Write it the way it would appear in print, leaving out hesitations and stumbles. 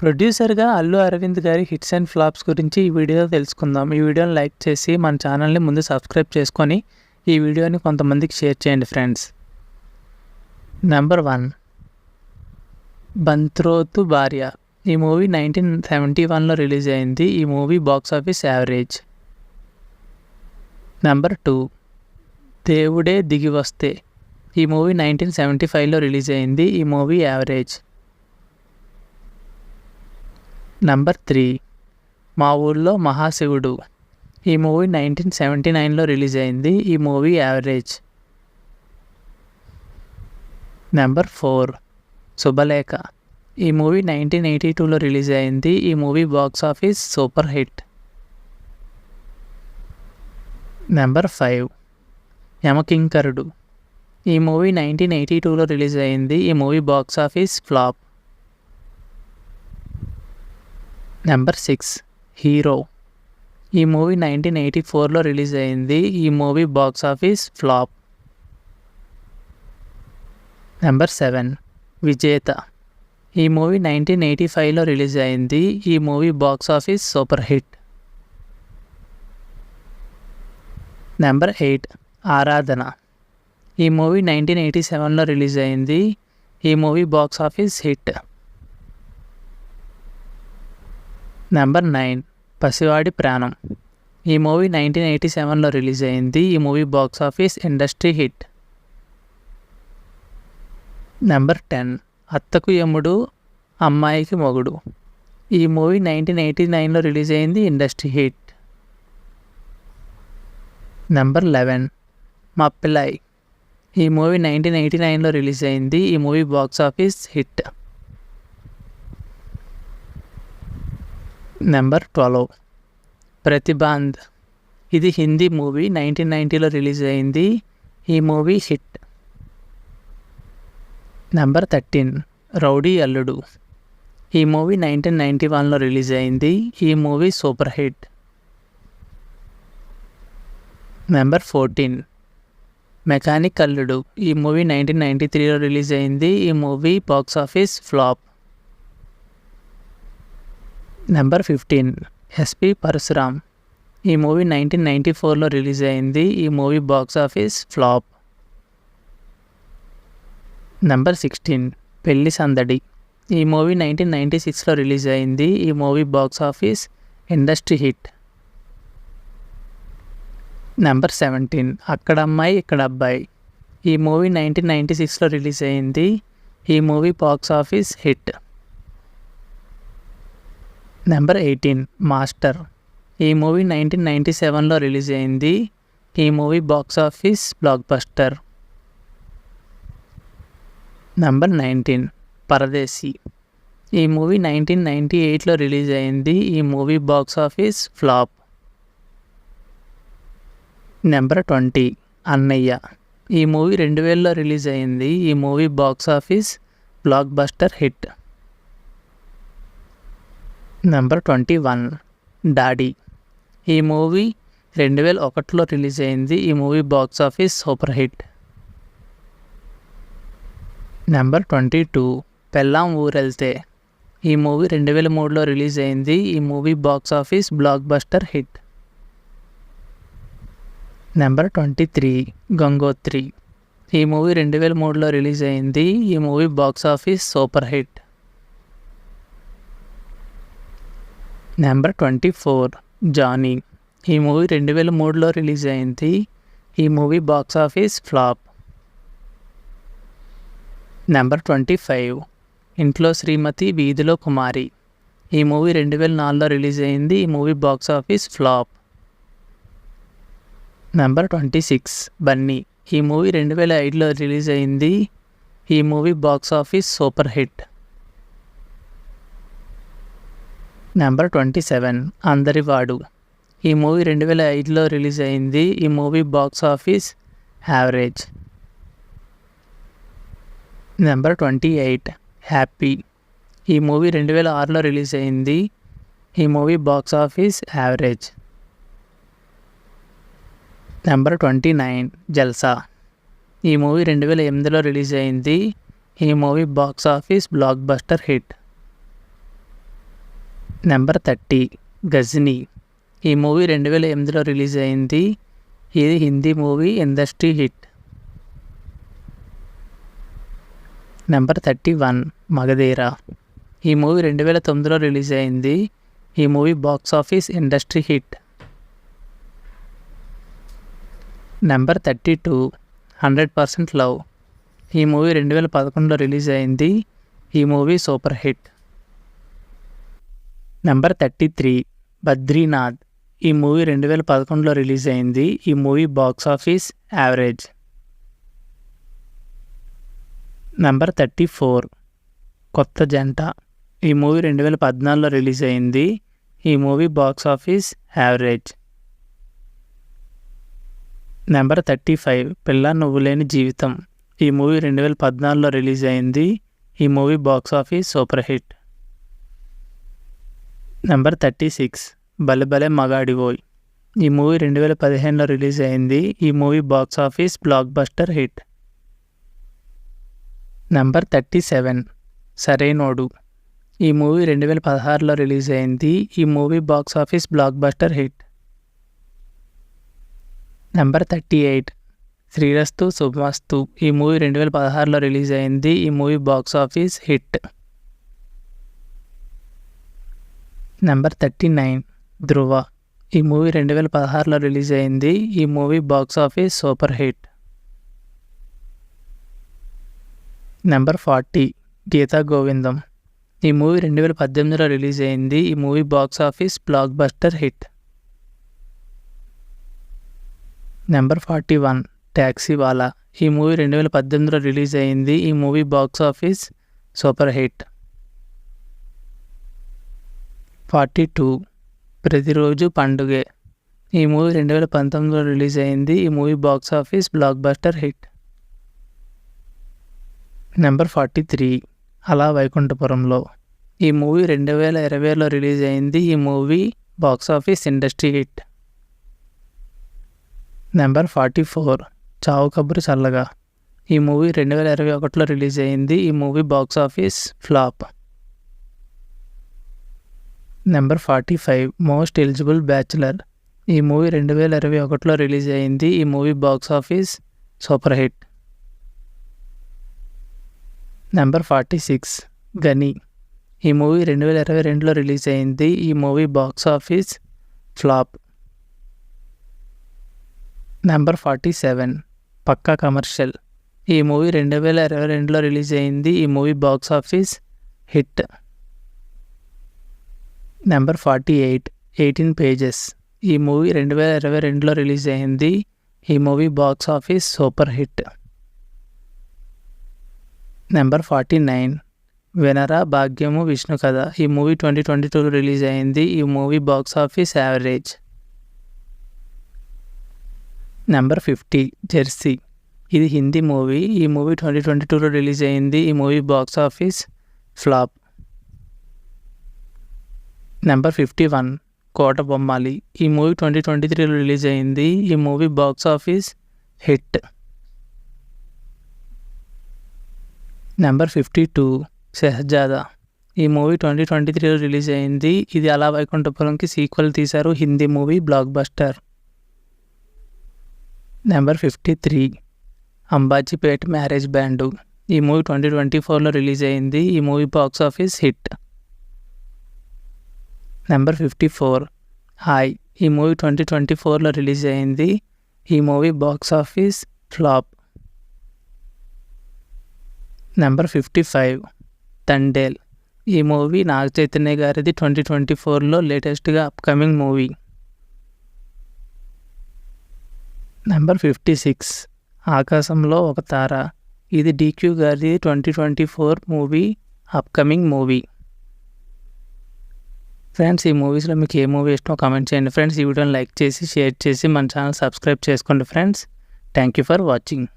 ప్రొడ్యూసర్‌గా అల్లు అరవింద్ గారి hits and flops గురించి ఈ వీడియోలో తెలుసుకుందాం. ఈ వీడియోని లైక్ చేసి మన ఛానల్‌ని ముందు సబ్స్క్రైబ్ చేసుకొని ఈ వీడియోని కొంతమందికి షేర్ చేయండి ఫ్రెండ్స్. నెంబర్ 1 బంత్రోతు భార్య. ఈ మూవీ 1971లో రిలీజ్ అయింది. ఈ movie box office average. Number 2 దేవుడే దిగి వస్తే. ఈ మూవీ 1975లో రిలీజ్ అయింది. ఈ మూవీ యావరేజ్. నెంబర్ 3 మా ఊళ్ళో మహాశివుడు. ఈ మూవీ 1979లో రిలీజ్ అయింది. ఈ మూవీ యావరేజ్. నెంబర్ 4 శుభలేఖ. ఈ మూవీ 1982లో రిలీజ్ అయింది. ఈ movie box office super hit. Number 5 Yamakinkarudu. ఈ మూవీ 1982లో రిలీజ్ అయింది. ఈ movie box office flop. Number 6 hero. ఈ మూవీ 1984లో రిలీజ్ అయింది. ఈ movie box office flop. Number 7 విజేత. ఈ మూవీ 1985లో రిలీజ్ అయింది. ఈ movie box office super hit. Number 8 ఆరాధన. ఈ మూవీ 1987లో రిలీజ్ అయింది. ఈ movie box office hit. Number 9 పసివాడి ప్రాణం. ఈ మూవీ 1987లో రిలీజ్ అయింది. ఈ movie box office industry hit. Number 10 అత్తకు యముడు అమ్మాయికి మొగుడు. ఈ మూవీ 1989లో రిలీజ్ అయింది. Industry hit. నెంబర్ 11 మప్పిలాయ్. ఈ మూవీ 1989లో రిలీజ్ అయింది. ఈ movie box office hit. Number 12 ప్రతిబాంధ్. ఇది హిందీ మూవీ 1990లో రిలీజ్ అయింది. ఈ మూవీ హిట్. నెంబర్ 13 రౌడీ అల్లుడు. ఈ మూవీ 1991లో రిలీజ్ అయింది. ఈ movie super hit. Number 14 Mechanic Alludu. ఈ మూవీ 1993లో రిలీజ్ అయింది. ఈ movie box office flop. Number 15 SP Parasuram. ఈ మూవీ 1994లో రిలీజ్ అయింది. ఈ movie box office flop. Number 16 Pelli Sandadi. ఈ మూవీ 1996లో రిలీజ్ అయింది. ఈ movie box office industry hit. Number 17 Akkada అమ్మాయి ఇక్కడ అబ్బాయి. ఈ మూవీ 1996లో రిలీజ్ అయింది. ఈ movie box office hit. Number 18 master. ఈ మూవీ 1997లో రిలీజ్ అయింది. ఈ movie box office block buster. Number 19 పరదేశీ. ఈ మూవీ 1998లో రిలీజ్ అయింది. ఈ movie box office flop. Number 20 అన్నయ్య. ఈ మూవీ 2000లో రిలీజ్ అయింది. ఈ movie box office blockbuster hit. Number 21 daddy. ఈ మూవీ 2001లో రిలీజ్ అయింది. ఈ movie box office super hit. Number 22 పెళ్ళాం ఊరెళ్తే. ఈ మూవీ 2003లో రిలీజ్ అయింది. ఈ movie box office blockbuster hit. Number 23 Gangotri. ఈ మూవీ 2003లో రిలీజ్ అయింది. ఈ movie box office super hit. Number 24 Johnny. ఈ మూవీ 2003లో రిలీజ్ అయింది. ఈ movie box office flop. Number 25 Intlo శ్రీమతి వీధిలో కుమారి. ఈ మూవీ 2004లో రిలీజ్ అయింది. ఈ movie box office flop. Number 26 Bunny. ఈ మూవీ 2005లో రిలీజ్ అయింది. ఈ movie box office super hit. Number 27 అందరివాడు. ఈ మూవీ 2005లో రిలీజ్ అయింది. ఈ movie box office average. Number 28 happy. ఈ మూవీ 2006లో రిలీజ్ అయింది. ఈ movie box office average. Number 29 జల్సా. ఈ మూవీ 2008లో రిలీజ్ అయింది. ఈ movie box office blockbuster hit. Number 30 Ghajini. ఈ మూవీ 2008లో రిలీజ్ అయింది. ఇది Hindi movie, industry hit. Number 31 Magadheera. ఈ మూవీ 2009లో రిలీజ్ అయింది. ఈ movie box office industry hit. Number 32 100% love. ఈ మూవీ 2011లో రిలీజ్ అయింది. ఈ movie super hit. Number 33 Badrinath. ఈ మూవీ 2011లో రిలీజ్ అయింది. ఈ movie box office average. Number 34 కొత్త జంట. ఈ మూవీ 2014లో రిలీజ్ అయింది. ఈ movie box office average. Number 35 పిల్ల నువ్వు లేని జీవితం. ఈ మూవీ 2014లో రిలీజ్ అయింది. ఈ movie box office super hit. Number 36 భలే భలే మగాడివోయ్. ఈ మూవీ 2015లో రిలీజ్ అయింది. ఈ movie box office blockbuster hit. Number 37 Sarrainodu. ఈ మూవీ 2016లో రిలీజ్ అయింది. ఈ movie box office blockbuster hit. Number 38 Srirastu Subhamastu. ఈ మూవీ 2016లో రిలీజ్ అయింది. ఈ movie box office hit. Number 39 Dhruva. ఈ మూవీ 2016లో రిలీజ్ అయింది. ఈ movie box office super hit. Number 40 Geetha Govindam. ఈ మూవీ 2018లో రిలీజ్ అయింది. ఈ movie box office blockbuster hit. Number 41 taxi వాలా. ఈ మూవీ 2018లో రిలీజ్ అయింది. ఈ movie box office super hit. 42 ప్రతిరోజు పండుగే. ఈ మూవీ 2019లో రిలీజ్ అయింది. ఈ movie box office blockbuster hit. Number 43 అలా వైకుంఠపురంలో. ఈ మూవీ 2020లో రిలీజ్ అయింది. ఈ movie box office industry hit. Number 44 చావు కబురు చల్లగా. ఈ మూవీ 2021లో రిలీజ్ అయింది. ఈ movie box office flop. Number 45 most eligible bachelor. ఈ మూవీ 2021లో రిలీజ్ అయింది. ఈ movie box office super hit. Number 46 గని. ఈ మూవీ 2022లో రిలీజ్ అయింది. ఈ movie box office flop. Number 47 పక్కా కమర్షియల్. ఈ మూవీ 2022లో రిలీజ్ అయింది. ఈ movie box office hit. Number 48 18 pages. ఈ మూవీ 2022లో రిలీజ్ అయింది. ఈ movie box office super hit. Number 49 వినరా భాగ్యము విష్ణు కథ. ఈ మూవీ 2022లో రిలీజ్ అయింది. ఈ movie box office average. Number 50 Jersey. ఇది హిందీ మూవీ. ఈ మూవీ 2022లో రిలీజ్ అయింది. ఈ movie box office flop. Number 51 కోట బొమ్మాలి. ఈ మూవీ 2023లో రిలీజ్ అయింది. ఈ movie box office hit. Number 52 Shahzada. ఈ మూవీ 2023లో రిలీజ్ అయింది. ఇది అలా వైకుంఠపురంకి సీక్వెల్ తీశారు. Hindi movie block buster. Number 53 Ambajipet marriage band. ఈ మూవీ 2024లో రిలీజ్ అయింది. ఈ movie box office hit. Number 54 hi. ఈ మూవీ 2024లో రిలీజ్ అయింది. ఈ movie box office flop. Number 55 Thandel. ఈ మూవీ నాగ చైతన్య గారిది 2024లో లేటెస్ట్గా అప్కమింగ్ మూవీ. నెంబర్ 56 ఆకాశంలో ఒక తార. ఇది డీక్యూ గారిది 2024 మూవీ అప్కమింగ్ మూవీ. ఫ్రెండ్స్, ఈ మూవీస్లో మీకు ఏ మూవీ ఇష్టమో కామెంట్ చేయండి ఫ్రెండ్స్. ఈ వీడియోని లైక్ చేసి షేర్ చేసి మన ఛానల్ సబ్స్క్రైబ్ చేసుకోండి friends. Thank you for watching.